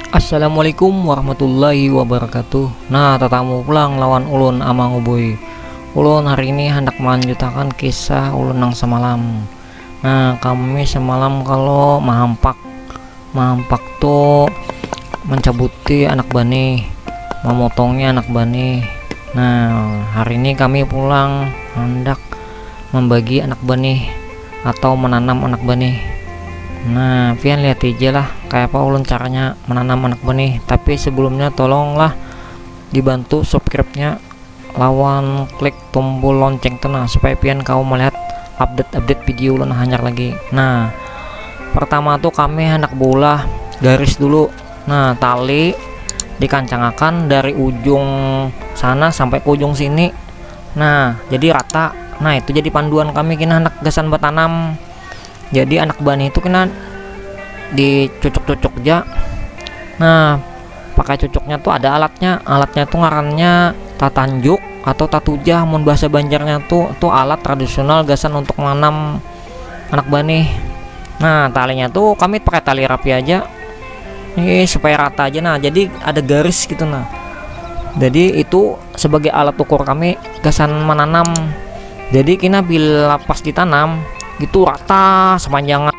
Assalamualaikum warahmatullahi wabarakatuh. Nah, tatamu pulang lawan ulun amang uboy. Ulun hari ini hendak melanjutkan kisah ulun nang semalam. Nah, kami semalam kalau mahampak tuh mencabuti anak bani, memotongnya anak bani. Nah, hari ini kami pulang hendak membagi anak bani atau menanam anak bani. Nah, pian lihat aja lah kayak apa ulun caranya menanam anak benih. Tapi sebelumnya tolonglah dibantu subscribe-nya lawan klik tombol lonceng tenang supaya pian kau melihat update video ulun hanyar lagi. Nah, pertama tuh kami hendak bola garis dulu. Nah, tali dikancangakan dari ujung sana sampai ke ujung sini. Nah, jadi rata. Nah, itu jadi panduan kami kena hendak gasan bertanam. Jadi anak bani itu kena dicucuk-cucuk aja. Nah, pakai cucuknya tuh ada alatnya tuh ngarannya tatanjuk atau tatujah mun bahasa Banjarnya tuh alat tradisional gasan untuk menanam anak bani. Nah, talinya tuh kami pakai tali rapi aja supaya rata aja. Nah, jadi ada garis gitu. Nah, jadi itu sebagai alat ukur kami gasan menanam. Jadi kena bila pas ditanam gitu rata sepanjang.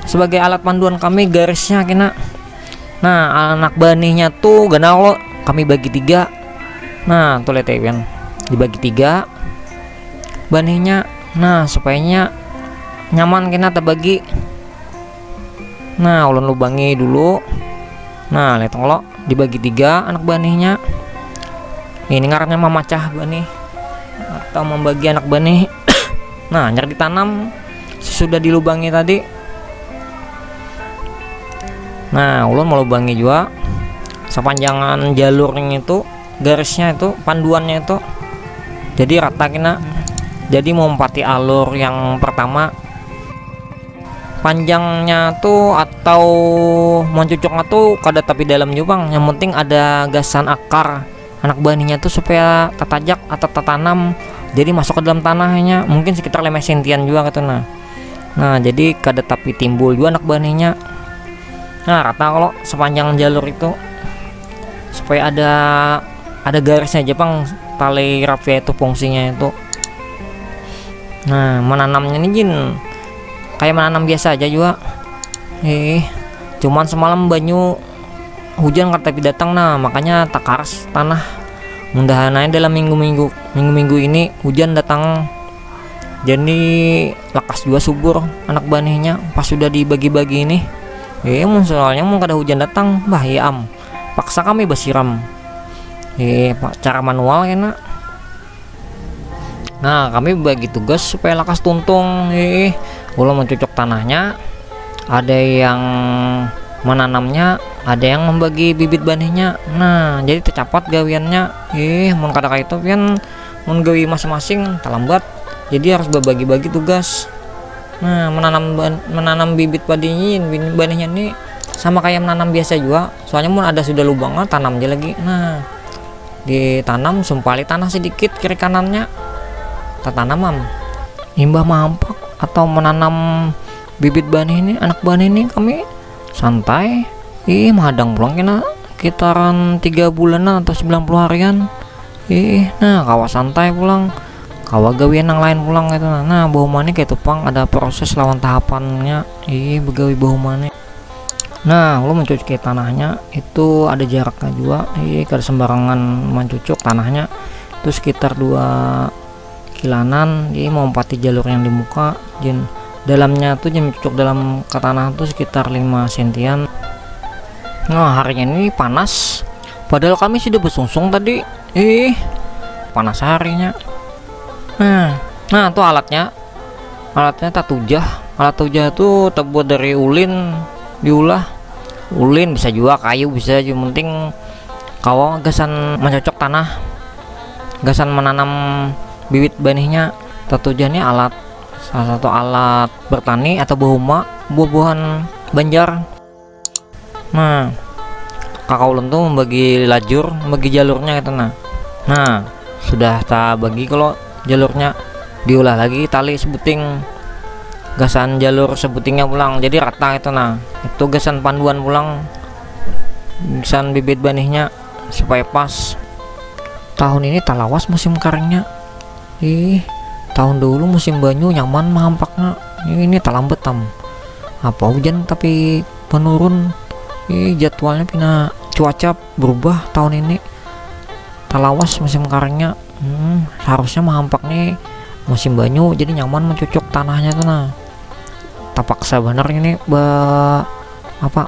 Sebagai alat panduan kami garisnya kena. Nah, anak banihnya tuh ganal lo kami bagi 3. Nah, tuh lihat ya, dibagi 3 banihnya. Nah, supaya nyaman kena terbagi. Nah, ulun lubangi dulu. Nah, lihat lo dibagi 3 anak banihnya. Ini ngarannya memecah banih atau membagi anak banih. Nah, nyari ditanam sesudah dilubangi tadi. Nah, ulun mau lubangi juga sepanjangan jalurnya itu, garisnya itu, panduannya itu jadi rata kena. Jadi melompati alur yang pertama panjangnya tuh atau mencucuknya tuh kada tapi dalam jubang. Yang penting ada gasan akar anak baninya tuh supaya tatajak atau tatanam jadi masuk ke dalam tanahnya mungkin sekitar 5 sentian juga gitu. Nah, jadi kada tapi timbul juga anak baninya. Nah, rata kalau sepanjang jalur itu supaya ada garisnya aja bang, tali rapi itu fungsinya itu. Nah, menanamnya nih jin kayak menanam biasa aja juga. Cuman semalam banyu hujan kada tapi datang. Nah, makanya takaras tanah. Mudah-mudahan dalam minggu-minggu ini hujan datang, jadi lekas juga subur anak banihnya pas sudah dibagi-bagi ini. Soalnya mau kada hujan datang bah ya paksa kami besiram cara manual kena. Nah, kami bagi tugas supaya lekas tuntung. Kalau mencucuk tanahnya, ada yang menanamnya, ada yang membagi bibit banihnya. Nah, jadi tercapat gawiannya. Mun kada itu pian mun gawi masing-masing terlambat. Jadi harus berbagi-bagi tugas. Nah, menanam bibit banihnya ini sama kayak menanam biasa juga. Soalnya mun ada sudah lubangnya tanam aja lagi. Nah, ditanam sumpali tanah sedikit kiri kanannya. Tatanam imbah mampak atau menanam bibit banih ini, anak banih ini kami santai. Madang pulang kena kitaran 3 bulanan atau 90 harian. Nah, kawa santai pulang, kawa gawian yang lain pulang gitu. Nah, bau mani kayak tupang ada proses lawan tahapannya. Begawi bau mani. Nah, lo mencuci tanahnya itu ada jaraknya juga. Kada sembarangan mencucuk tanahnya. Itu sekitar 2 kilanan. Mau empati jalur yang di muka. Dalamnya tuh mencucuk dalam ke tanah tuh sekitar 5 sentian. Nah, harinya ini panas padahal kami sudah bersungsung tadi. Panas harinya. Nah tuh alatnya tatujah. Alat tujah tuh terbuat dari ulin, diulah ulin, bisa juga kayu, bisa aja, penting kau gasan mencocok tanah, gasan menanam bibit banihnya. Tatujah ini salah satu alat bertani atau buah-buahan Banjar. Nah, kakak ulun tuh membagi jalurnya gitu. Nah, sudah tak bagi kalau jalurnya, diulah lagi tali sebuting. gasan jalur sebutingnya pulang, jadi rata itu. Nah itu gasan panduan pulang, gasan bibit benihnya supaya pas. Tahun ini talawas musim keringnya, tahun dulu musim banyu nyaman mahampaknya. Ini talambet tam apa hujan tapi penurun. Jadwalnya pina cuaca berubah tahun ini, talawas musim keringnya. Harusnya mahampak nih musim banyu, jadi nyaman mencocok tanahnya tuh. Nah tapaksa bener ini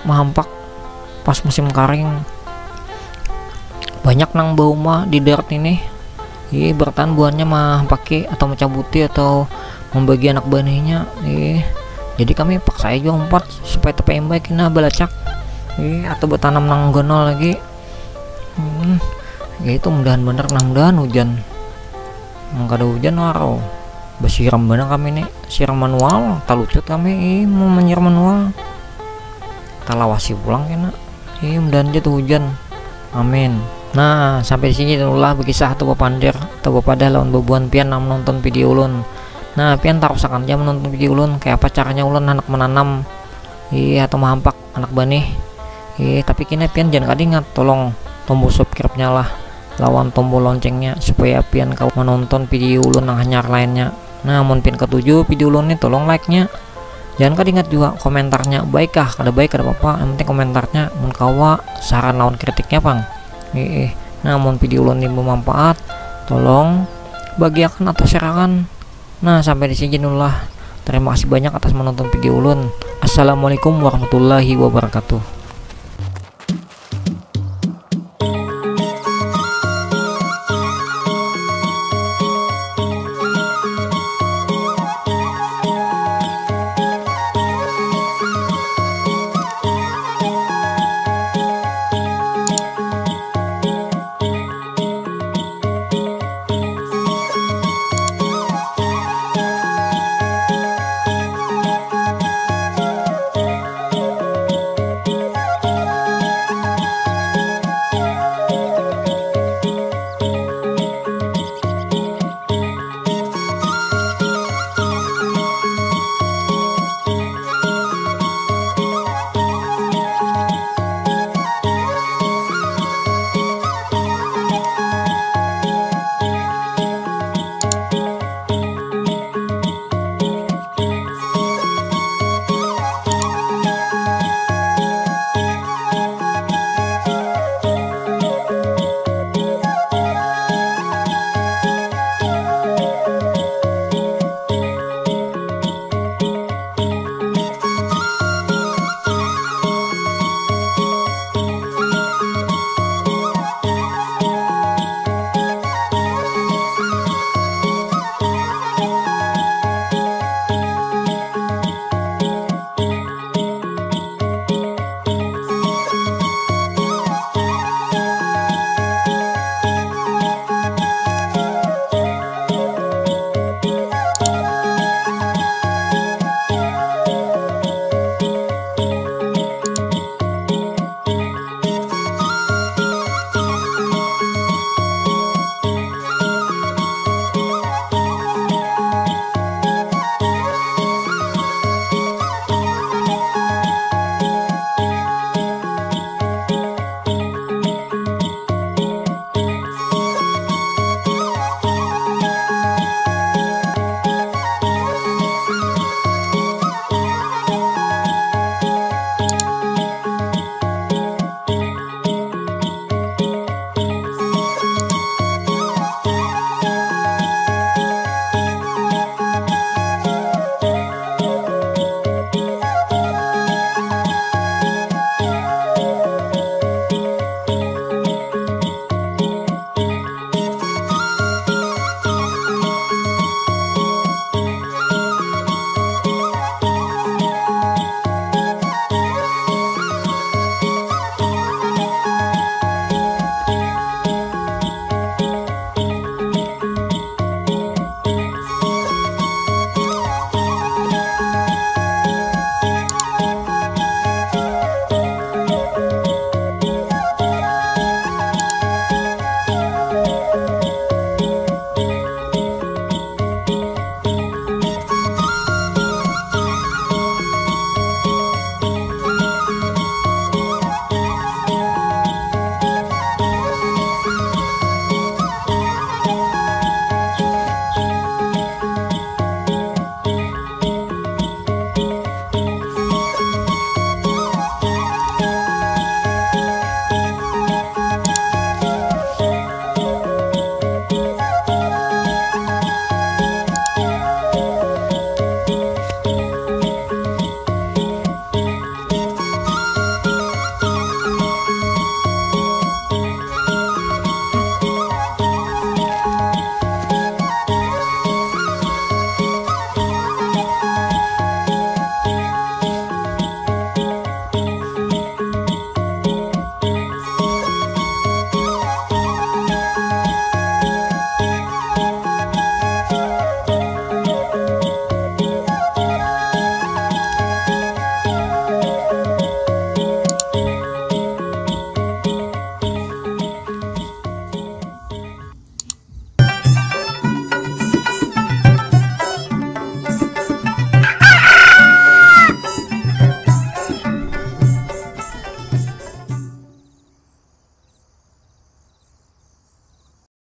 mahampak pas musim kering. Banyak nang bau mah di darat ini, bertahan buahnya mah pakai atau mencabuti atau membagi anak benihnya. Jadi kami paksa aja umpat supaya tepi baik kena balacak, atau bertanam nang gonol lagi. Itu mudahan bener, mudahan hujan. Nggak ada hujan waro bersiram bener kami nih, siram manual talucut kami. Mau menyiram manual talawasi pulang kena. Mudahan aja tuh hujan, amin. Nah sampai di sini ulah berkisah atau bapandir atau bapadah lawan bebuan pian menonton video ulun. Nah pian tarusakan aja menonton video ulun kayak apa caranya ulun anak menanam atau mahampak anak benih. Tapi kini pian jangan kadingat tolong tombol subscribe nyala lawan tombol loncengnya supaya pian kau menonton video ulun yang hanyar lainnya. Nah mun pian ketujuh video ulun ini tolong like nya, jangan kadingat juga komentarnya, baikkah kada baik kada apa-apa, yang penting komentarnya mun kawa saran lawan kritiknya pang. Nah mun video ulun ini bermanfaat tolong bagiakan atau sharekan. Nah sampai di sini terima kasih banyak atas menonton video ulun. Assalamualaikum warahmatullahi wabarakatuh.